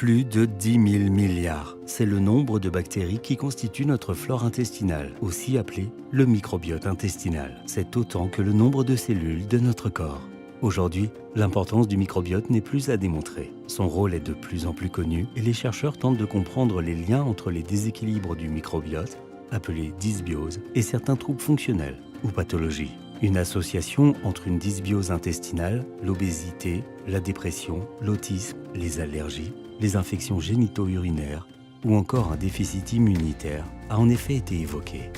Plus de 10 000 milliards, c'est le nombre de bactéries qui constituent notre flore intestinale, aussi appelée le microbiote intestinal. C'est autant que le nombre de cellules de notre corps. Aujourd'hui, l'importance du microbiote n'est plus à démontrer. Son rôle est de plus en plus connu et les chercheurs tentent de comprendre les liens entre les déséquilibres du microbiote, appelés dysbioses, et certains troubles fonctionnels ou pathologies. Une association entre une dysbiose intestinale, l'obésité, la dépression, l'autisme, les allergies, les infections génito-urinaires ou encore un déficit immunitaire a en effet été évoqué.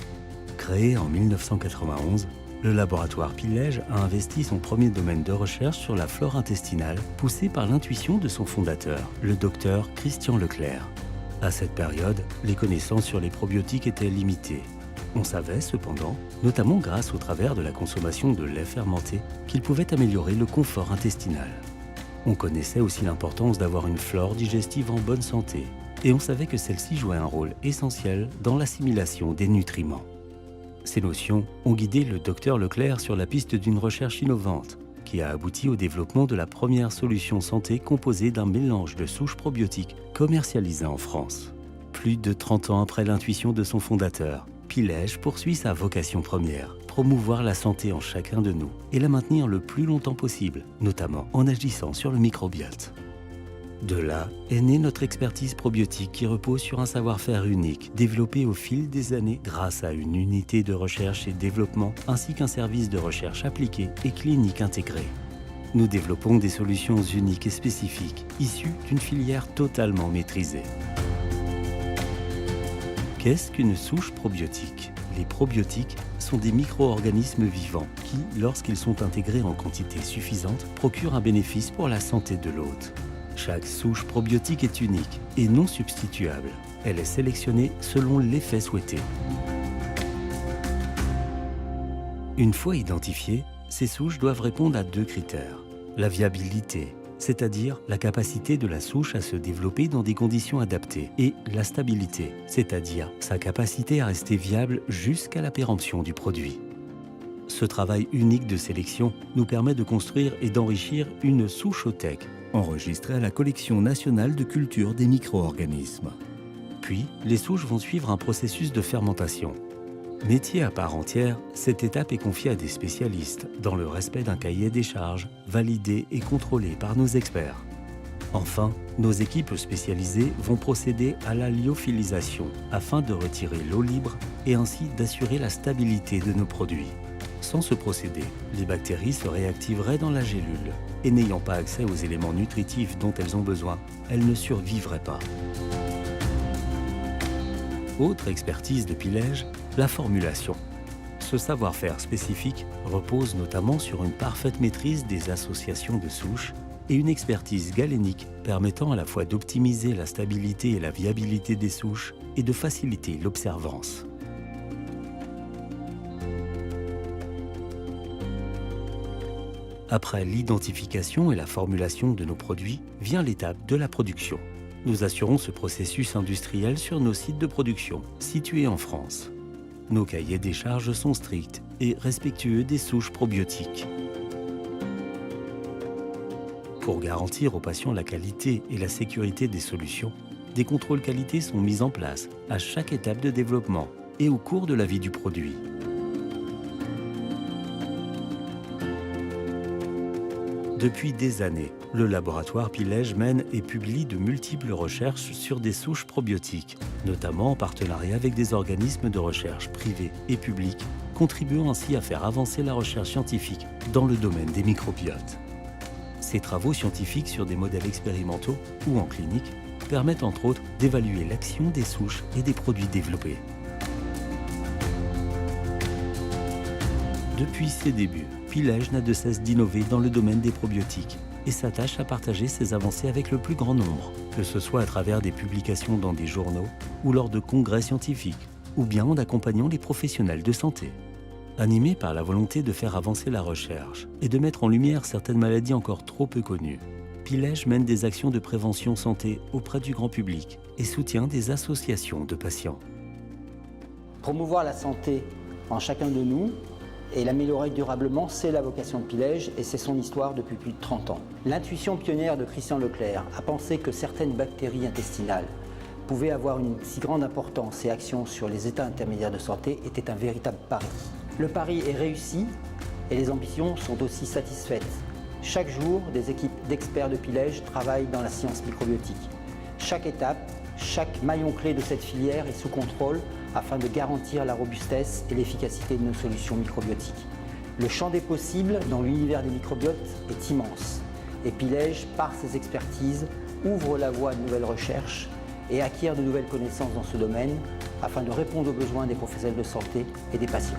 Créé en 1991, le laboratoire Pilège a investi son premier domaine de recherche sur la flore intestinale, poussé par l'intuition de son fondateur, le docteur Christian Leclerc. À cette période, les connaissances sur les probiotiques étaient limitées. On savait cependant, notamment grâce au travers de la consommation de lait fermenté, qu'ils pouvaient améliorer le confort intestinal. On connaissait aussi l'importance d'avoir une flore digestive en bonne santé, et on savait que celle-ci jouait un rôle essentiel dans l'assimilation des nutriments. Ces notions ont guidé le docteur Leclerc sur la piste d'une recherche innovante, qui a abouti au développement de la première solution santé composée d'un mélange de souches probiotiques commercialisées en France. Plus de 30 ans après l'intuition de son fondateur, Pilège poursuit sa vocation première, promouvoir la santé en chacun de nous et la maintenir le plus longtemps possible, notamment en agissant sur le microbiote. De là est née notre expertise probiotique qui repose sur un savoir-faire unique, développé au fil des années grâce à une unité de recherche et développement ainsi qu'un service de recherche appliqué et clinique intégré. Nous développons des solutions uniques et spécifiques, issues d'une filière totalement maîtrisée. Qu'est-ce qu'une souche probiotique ? Les probiotiques sont des micro-organismes vivants qui, lorsqu'ils sont intégrés en quantité suffisante, procurent un bénéfice pour la santé de l'hôte. Chaque souche probiotique est unique et non substituable. Elle est sélectionnée selon l'effet souhaité. Une fois identifiées, ces souches doivent répondre à 2 critères. La viabilité, c'est-à-dire la capacité de la souche à se développer dans des conditions adaptées, et la stabilité, c'est-à-dire sa capacité à rester viable jusqu'à la péremption du produit. Ce travail unique de sélection nous permet de construire et d'enrichir une souchothèque, enregistrée à la Collection nationale de culture des micro-organismes. Puis, les souches vont suivre un processus de fermentation. Métier à part entière, cette étape est confiée à des spécialistes, dans le respect d'un cahier des charges, validé et contrôlé par nos experts. Enfin, nos équipes spécialisées vont procéder à la lyophilisation, afin de retirer l'eau libre et ainsi d'assurer la stabilité de nos produits. Sans ce procédé, les bactéries se réactiveraient dans la gélule, et n'ayant pas accès aux éléments nutritifs dont elles ont besoin, elles ne survivraient pas. Autre expertise de Pilège, la formulation. Ce savoir-faire spécifique repose notamment sur une parfaite maîtrise des associations de souches et une expertise galénique permettant à la fois d'optimiser la stabilité et la viabilité des souches et de faciliter l'observance. Après l'identification et la formulation de nos produits, vient l'étape de la production. Nous assurons ce processus industriel sur nos sites de production, situés en France. Nos cahiers des charges sont stricts et respectueux des souches probiotiques. Pour garantir aux patients la qualité et la sécurité des solutions, des contrôles qualité sont mis en place à chaque étape de développement et au cours de la vie du produit. Depuis des années, le laboratoire Pilège mène et publie de multiples recherches sur des souches probiotiques, notamment en partenariat avec des organismes de recherche privés et publics, contribuant ainsi à faire avancer la recherche scientifique dans le domaine des microbiotes. Ces travaux scientifiques sur des modèles expérimentaux ou en clinique permettent entre autres d'évaluer l'action des souches et des produits développés. Depuis ses débuts, Pilège n'a de cesse d'innover dans le domaine des probiotiques et s'attache à partager ses avancées avec le plus grand nombre, que ce soit à travers des publications dans des journaux ou lors de congrès scientifiques, ou bien en accompagnant les professionnels de santé. Animé par la volonté de faire avancer la recherche et de mettre en lumière certaines maladies encore trop peu connues, Pilège mène des actions de prévention santé auprès du grand public et soutient des associations de patients. Promouvoir la santé en chacun de nous, et l'améliorer durablement, c'est la vocation de Pilège et c'est son histoire depuis plus de 30 ans. L'intuition pionnière de Christian Leclerc a pensé que certaines bactéries intestinales pouvaient avoir une si grande importance et action sur les états intermédiaires de santé était un véritable pari. Le pari est réussi et les ambitions sont aussi satisfaites. Chaque jour, des équipes d'experts de Pilège travaillent dans la science microbiotique. Chaque étape, chaque maillon clé de cette filière est sous contrôle afin de garantir la robustesse et l'efficacité de nos solutions microbiotiques. Le champ des possibles dans l'univers des microbiotes est immense et Pilège, par ses expertises, ouvre la voie à de nouvelles recherches et acquiert de nouvelles connaissances dans ce domaine afin de répondre aux besoins des professionnels de santé et des patients.